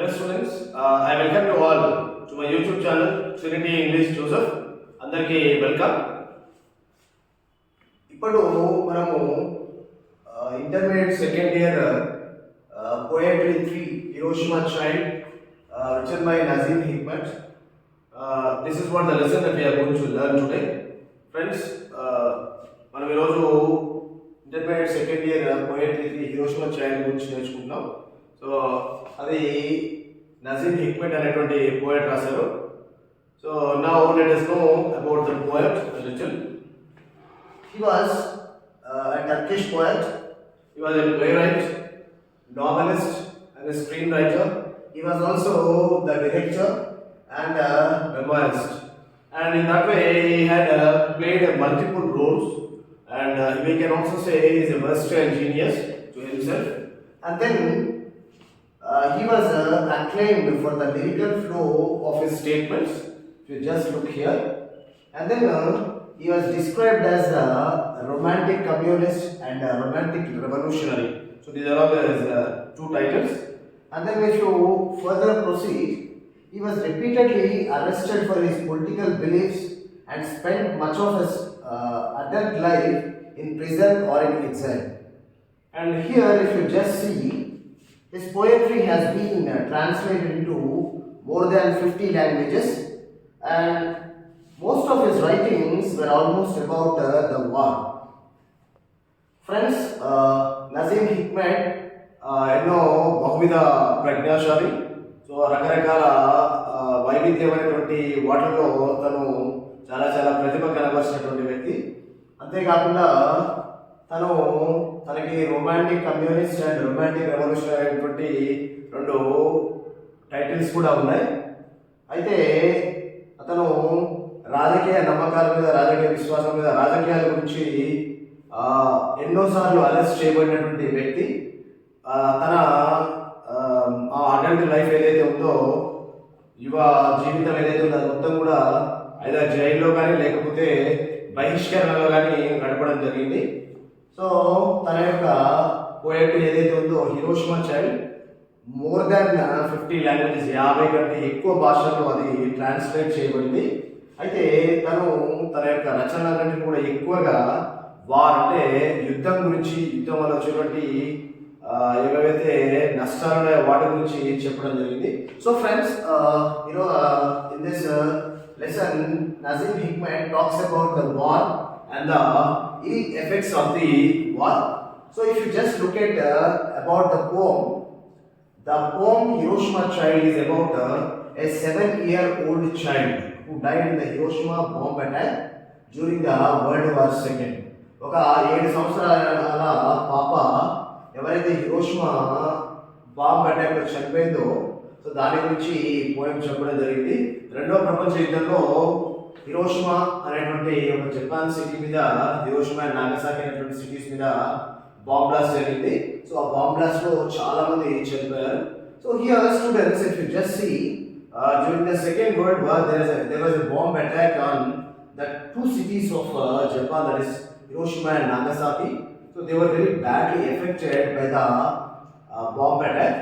Hello students, I welcome you all to my YouTube channel Trinity English Joseph. అందరికీ welcome. ఇప్పుడు మనము intermediate second year poetry 3 Hiroshima Child written by Nazim Hikmet. This is what the lesson that we are going to learn today. Friends, మనం ఈరోజు intermediate second year poetry 3 Hiroshima Child గురించి నేర్చుకుంటున్నాం. So అది నజీమ్ హిక్మెట్ అనేటువంటి poet రాశారు. So now let us know about the poet a little. He was a Turkish poet. He was a playwright, novelist and a screenwriter. He was also the director and a memoirist. And in that way he had played multiple roles, and we can also say he is a versatile genius to himself. And then he was acclaimed for the lyrical flow of his statements. If you just look here, and then he was described as a romantic communist and a romantic revolutionary. So these are all his two titles. And then if you further proceed, he was repeatedly arrested for his political beliefs and spent much of his adult life in prison or in exile. And here if you just see, his poetry has been translated into more than 50 languages, and most of his writings were almost about the war. Friends, Nazim Hikmet ఎన్నో బహువిధ ప్రజ్ఞాశాలి. So రకరకాల వైవిధ్యమైనటువంటి వాటిల్లో తను చాలా ప్రతిభ కనబరిచినటువంటి వ్యక్తి. అంతేకాకుండా తనకి romantic communist and romantic revolution అనేటువంటి రెండు టైటిల్స్ కూడా ఉన్నాయి. అయితే అతను రాజకీయ నమ్మకాల మీద, రాజకీయ విశ్వాసం మీద, రాజకీయాల గురించి ఎన్నోసార్లు అరెస్ట్ చేయబడినటువంటి వ్యక్తి. తన అడల్ట్ లైఫ్ ఏదైతే ఉందో, యువ జీవితం ఏదైతే ఉందో అది మొత్తం కూడా either జైల్లో కానీ లేకపోతే బహిష్కరణలో కానీ గడపడం జరిగింది. సో తన యొక్క పోయట్రీ ఏదైతే ఉందో Hiroshima child more than 50 languages, 50 కంటే ఎక్కువ భాషల్లో అది ట్రాన్స్లేట్ చేయబడింది. అయితే తన యొక్క రచనలన్నింటినీ కూడా ఎక్కువగా వార్ అంటే యుద్ధం గురించి, యుద్ధం వల్ల వచ్చేటువంటి ఏవైతే నష్టాలు ఉన్నాయో వాటి గురించి చెప్పడం జరిగింది. So friends, in this lesson Nazim Hikmet talks about the war and the ill effects of the war. So if you just look at about the poem Hiroshima Child is about a 7-year-old child who died in the Hiroshima bomb attack during the World War II. ఒక 7 సంవత్సరాల పాప ఎవరైతే Hiroshima bomb attack లో చనిపోయిందో, so దాని గురించి poem చెప్పడం జరిగింది. రెండవ ప్రపంచ యుద్ధంలో హిరోషిమా అనేటువంటి ఒక జపాన్ సిటీ మీద, హిరోషిమా అండ్ నాగసాకి అనేటువంటి సిటీస్ మీద బాంబ్ బ్లాస్ట్ జరిగింది. సో ఆ బాంబ్ బ్లాస్ట్ లో చాలా మంది చనిపోయారు. So here students, if you just see, during the second world war there was a bomb attack on the two cities of Japan, that is Hiroshima and Nagasaki. So they were very badly affected by the bomb attack.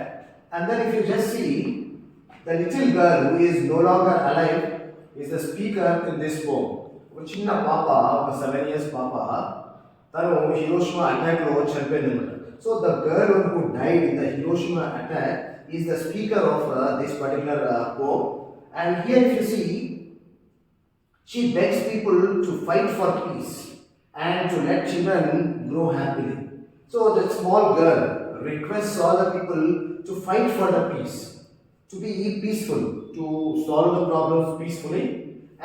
And then if you just see, the little girl who is no longer alive is the speaker in this poem. ఒక చిన్న పాప, ఒక 7 years పాప, తను Hiroshima attack లో చనిపోయిందన్నమాట. So the girl who died in the Hiroshima attack is the speaker of this particular poem. And here if you see, she begs people to fight for peace and to let children grow happily. So that small girl requests all the people to fight for the peace, to be peaceful, to solve the problems peacefully,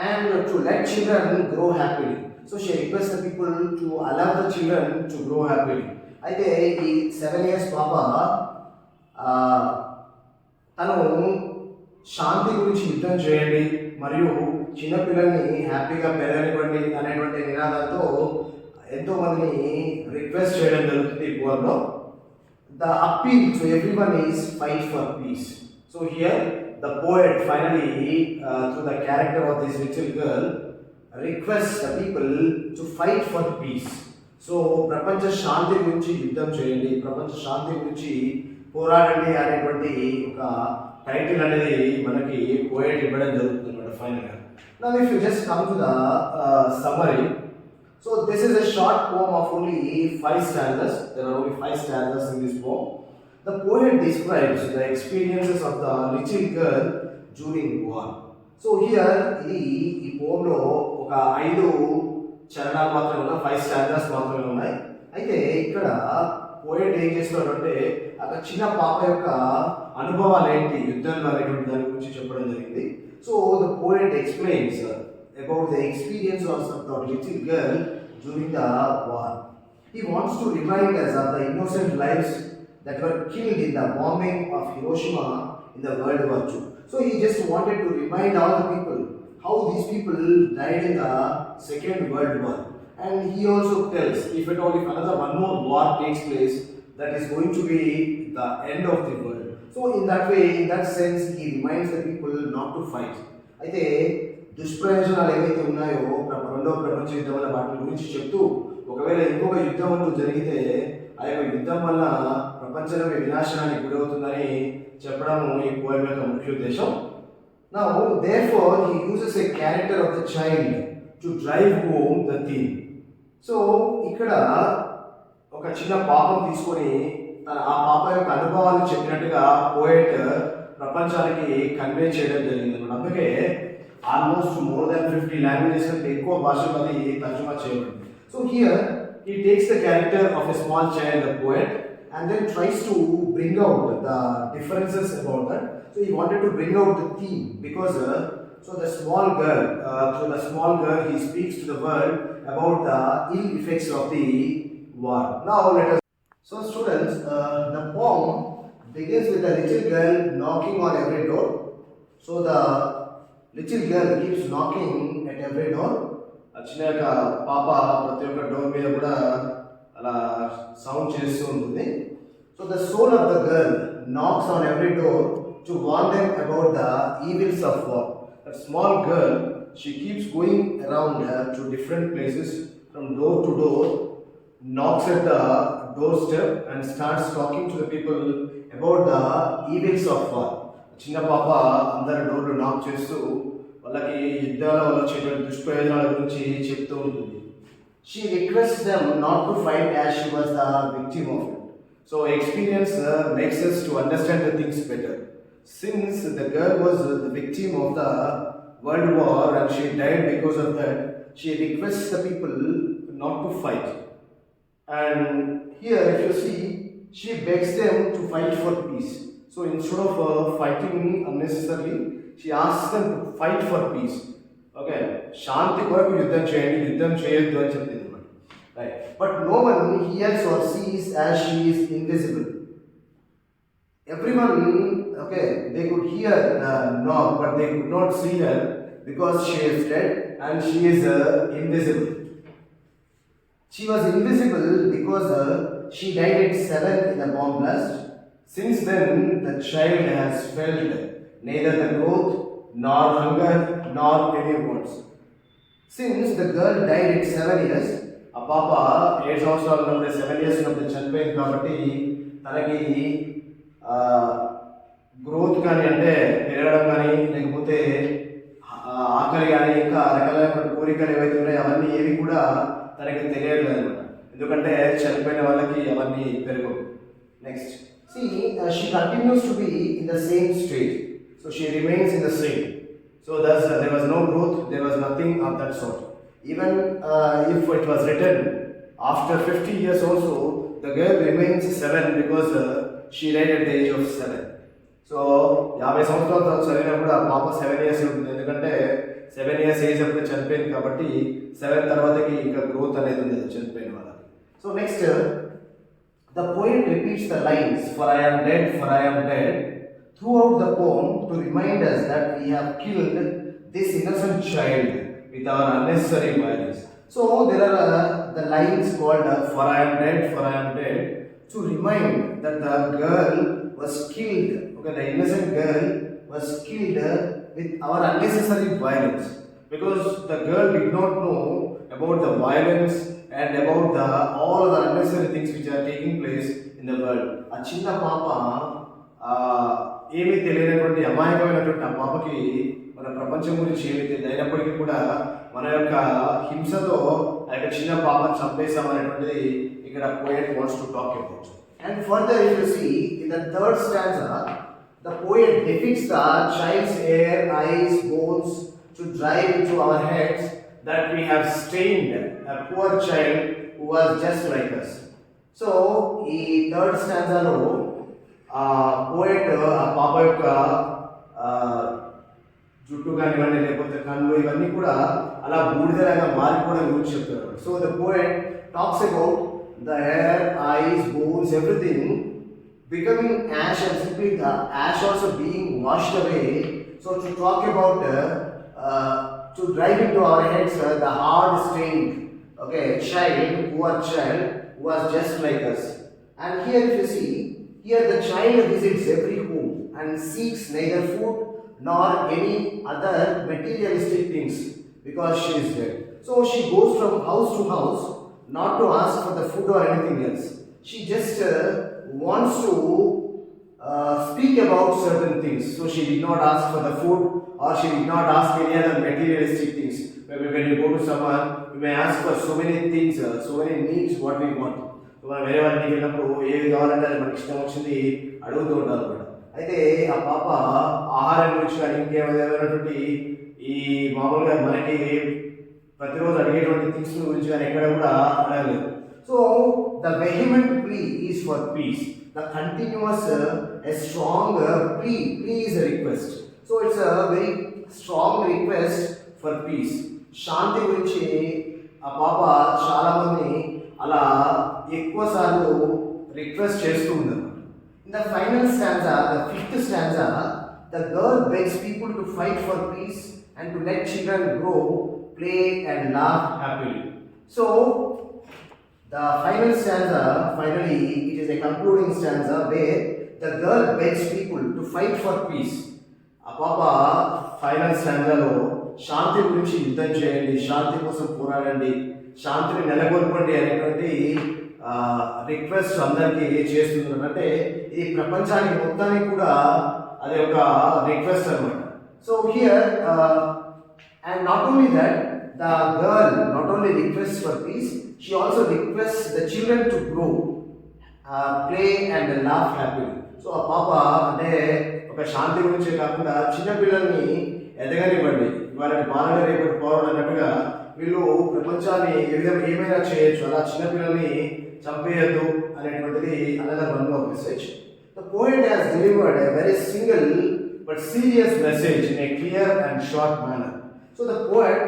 and to let children grow happily. So she requests the people to allow the children to grow happily. అయితే ఈ 7 years పాప తను శాంతి గురించి యుద్ధం చేయండి మరియు చిన్నపిల్లల్ని హ్యాపీగా పెరగనివ్వండి అనేటువంటి నినాదంతో ఎంతో మందిని రిక్వెస్ట్ చేయడం జరుగుతుంది ఈ పోయంలో. The appeal to everyone is fight for peace. So here the poet finally, through the character of this little girl, requests the people to fight for peace. So ప్రపంచ శాంతి గురించి యుద్ధం చేయండి, ప్రపంచ శాంతి గురించి పోరాడండి అనేటువంటి ఒక టైటిల్ అనేది మనకి పోయట్ ఇవ్వడం జరుగుతుంది అనమాట ఫైనల్గా. Now if you just come to the summary, so this is a short poem of only 5 stanzas. There are only 5 stanzas in this poem. The poet describes the experiences of the little girl during war. So here ఈ పోమ్లో ఒక 5 చరణాలు మాత్రమే ఉన్నాయి, 5 standers మాత్రమే ఉన్నాయి. అయితే ఇక్కడ poet ఏం చేస్తున్నాడంటే అక్కడ చిన్న పాప యొక్క అనుభవాలు ఏంటి యుద్ధంలో అనేటువంటి దాని గురించి చెప్పడం జరిగింది. So the poet explains about the experience of the little girl during the war. He wants to remind us of the innocent lives that were killed in the bombing of Hiroshima in the World War II. So he just wanted to remind all the people how these people died in the Second World War. And he also tells, if at all, if another one more war takes place, that is going to be the end of the world. So in that way, in that sense, he reminds the people not to fight. అయితే దుష్ప్రయోజనాలు ఏవైతే ఉన్నాయో రెండవ ప్రపంచ యుద్ధం వల్ల వాటి గురించి చెప్తూ ఒకవేళ ఇంకొక యుద్ధం అంటూ జరిగితే ఆ యొక్క యుద్ధం వల్ల ప్రపంచమే వినాశనానికి గురవుతుందని చెప్పడము ఈ పోయం యొక్క ముఖ్య ఉద్దేశం. Now, therefore, he uses a character of the child to drive home the theme. So, ఇక్కడ ఒక చిన్న పాపం తీసుకొని ఆ పాప యొక్క అనుభవాలు చెప్పినట్టుగా పోయట్ ప్రపంచానికి కన్వే చేయడం జరిగింది. అందుకే ఆల్మోస్ట్ మోర్ దాన్ 50 లాంగ్వేజెస్ కంటే ఎక్కువ భాషలు అది తర్జుమా చేయబడింది. So here he takes the character of a small child, a poet, and then tries to bring out the differences about that. So he wanted to bring out the theme because so the small girl, through the small girl, he speaks to the world about the ill effects of the war. Now let us. So students, the poem begins with a little girl knocking on every door. So the little girl keeps knocking at every door. చిన్న యొక్క పాప ప్రతి ఒక్క door మీద కూడా అలా sound చేస్తూ ఉంటుంది. So the soul of the girl knocks on every door to warn them about the evils of war. That small girl, she keeps going around to different places from door to door, knocks at the doorstep and starts talking to the people about the evils of war. చిన్న పాప అందరి డోర్లు నాక్ చేస్తూ వాళ్ళకి యుద్ధాల వల్ల వచ్చేటువంటి దుష్ప్రయోజనాల గురించి చెప్తూ ఉంటుంది. She requests them not to fight as she was the victim of it. So experience makes us to understand the things better. Since the girl was the victim of the World War and she died because of that, she requests the people not to fight. And here if you see, she begs them to fight for peace. So instead of fighting unnecessarily, she asks them to fight for peace. Okay, శాంతి కొరకు యుద్ధం చేయండి, యుద్ధం చేయొద్దు అని చెప్తుంది అన్నమాట. Right. But no one hears or sees as she is invisible. Everyone, okay, they could hear the knock, but they could not see her because she is dead and she is invisible. She was invisible because she died at 7 in a bomb blast. Since then, the child has felt neither the growth, nor hunger, nor any wants. Since the girl died at 7 years, ఆ పాప 7 సంవత్సరాలు ఉన్నప్పుడు 7 years ఉన్నప్పుడు చనిపోయింది కాబట్టి తనకి growth కానీ అంటే పెరగడం కానీ లేకపోతే ఆకలి కానీ ఇంకా రకరకాల కోరికలు ఏవైతే ఉన్నాయో అవన్నీ ఏవి కూడా తనకి తెలియలేదు అనమాట. ఎందుకంటే చనిపోయిన వాళ్ళకి అవన్నీ పెరగవు. Next see, she continues to be in the same state. So she remains in the same. So thus there was no growth, there was nothing of that sort. Even if it was written after 50 years also, the girl remains 7 because she died at the age of 7. So 50 సంవత్సరాల తర్వాత చదివినప్పుడు ఆ పాప 7 years ఉంటుంది. ఎందుకంటే 7 years age అప్పుడు చనిపోయింది కాబట్టి 7 తర్వాతకి ఇంకా గ్రోత్ అనేది ఉండదు చనిపోయిన వాళ్ళకి. So next the poet repeats the lines, for I am dead, for I am dead, throughout the poem to remind us that we have killed this innocent child with our unnecessary violence. So there are the lines called for I am dead, for I am dead, to remind that the girl was killed, okay, the innocent girl was killed with our unnecessary violence. Because the girl did not know about the violence and about all the unnecessary things which are taking place in the world. ఆ చిన్న పాప ఏమీ తెలియనటువంటి అమాయకమైనటువంటి ఆ పాపకి మన ప్రపంచం గురించి ఏమీ తెలియదు, అయినప్పటికీ కూడా మన యొక్క హింసతో ఆ యొక్క చిన్న పాపను చంపేశామనేటువంటిది ఇక్కడ poet wants to talk about. And further, if you see in the third stanza, the poet depicts the child's hair, eyes, bones to drive into our heads that we have stained a poor child who was just like us. So, ఈ third స్టాంజాలో poet ఆ పాప యొక్క జుట్టు కానివ్వండి లేకపోతే కళ్ళు ఇవన్నీ కూడా అలా బూడిదలాగా మారిపోవడం గురించి చెప్తున్నారు. So the poet talks about the hair, eyes, bones, everything becoming ash and simply the ash also being washed away. So to talk about to drive into our heads the hard stained child, poor child who was just like us. And here if you see, here the child visits every home and seeks neither food nor any other materialistic things because she is dead. So she goes from house to house not to ask for the food or anything else. She just wants to speak about certain things. So she did not ask for the food or she did not ask any other materialistic things. Maybe when you go to someone, you may ask for so many things, so many needs what we want. So మనం వేరే వాళ్ళకి వెళ్ళినప్పుడు ఏది కావాలంటే అది మనకి ఇష్టం వచ్చింది అడుగుతూ ఉంటారు అనమాట. అయితే ఆ పాప ఆహారం గురించి కానీ ఇంకేమైనటువంటి ఈ మామూలుగా మనకి ప్రతిరోజు అడిగేటువంటి థింగ్స్ గురించి కానీ ఎక్కడ కూడా అడగలేదు. So the vehement plea is for peace, the continuous a strong plea is a request. So it's a very strong request for peace. శాంతి గురించి ఆ పాప చాలామంది అలా ఎక్కువ సార్లు రిక్వెస్ట్ చేస్తూ ఉన్నారు. In the final stanza, the fifth stanza, the girl begs people to fight for piece and to let children grow, play and laugh happily. So the final stanza, finally it is a concluding stanza where the girl begs people to fight for peace. ఆ పాప final స్టాంజాలో శాంతి గురించి యుద్ధం చేయండి, శాంతి కోసం పోరాడండి, శాంతిని నెలకొల్పండి అనేటువంటి request అందరికీ చేస్తున్నారు. అంటే ఈ ప్రపంచానికి మొత్తానికి కూడా అది ఒక రిక్వెస్ట్ అనమాట. So here and not only that, the girl not only requests for peace, she also requests the children to grow, play and laugh happily. So a papa అంటే ఒక శాంతి గురించే కాకుండా చిన్న పిల్లల్ని ఎదగనివ్వండి, వాళ్ళని బాగా రేపటి పౌరులు అన్నట్టుగా వీళ్ళు ప్రపంచాన్ని ఏమైనా చేయొచ్చు, అలా చిన్న పిల్లల్ని చంపేయద్దు అనేటువంటిది another one of message. The poet has delivered a very single but serious message in a clear and short manner. So the poet,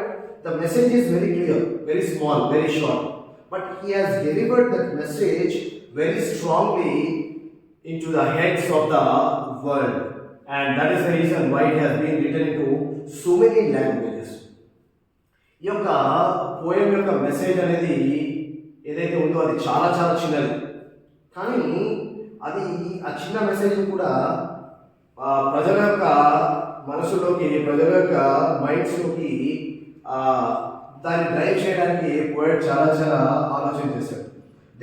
the message is very clear, very small, very short, but he has delivered that message very strongly into the heads of the world, and that is the reason why it has been written into so many languages. ఈ యొక్క poem యొక్క message అనేది ఏదైతే ఉందో అది చాలా చాలా చిన్నది, కానీ అది ఆ చిన్న మెసేజ్ కూడా ప్రజల యొక్క మనసులోకి, ప్రజల యొక్క మైండ్స్లోకి దాన్ని డ్రైవ్ చేయడానికి పోయెట్ చాలా చాలా ఆలోచన చేశాడు.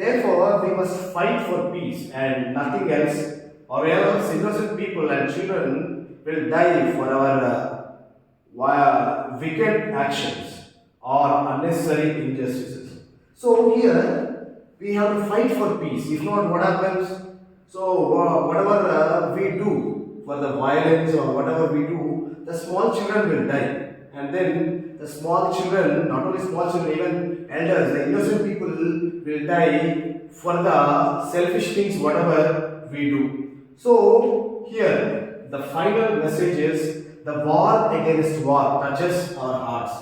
Therefore we must fight for peace and nothing else, or else innocent people and children will die for our wicked actions or unnecessary injustices. So here we have to fight for peace. If not, what happens? So whatever we do for the violence or whatever we do, the small children will die. And then the small children, not only small children, even elders, the innocent people will die for the selfish things whatever we do. So here the final message is the war against war touches our hearts.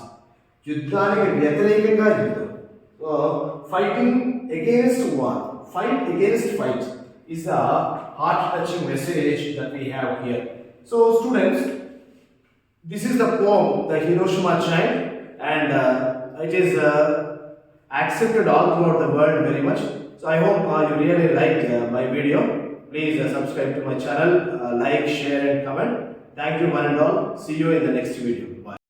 యుద్ధానికి వ్యతిరేకంగా యుద్ధం. So fighting against war, fight against fight is the heart-touching message that we have here. So students, this is the poem, the Hiroshima Child, and it is accepted all throughout the world very much. So I hope you really liked my video. Please subscribe to my channel, like, share and comment. Thank you one and all. See you in the next video. Bye.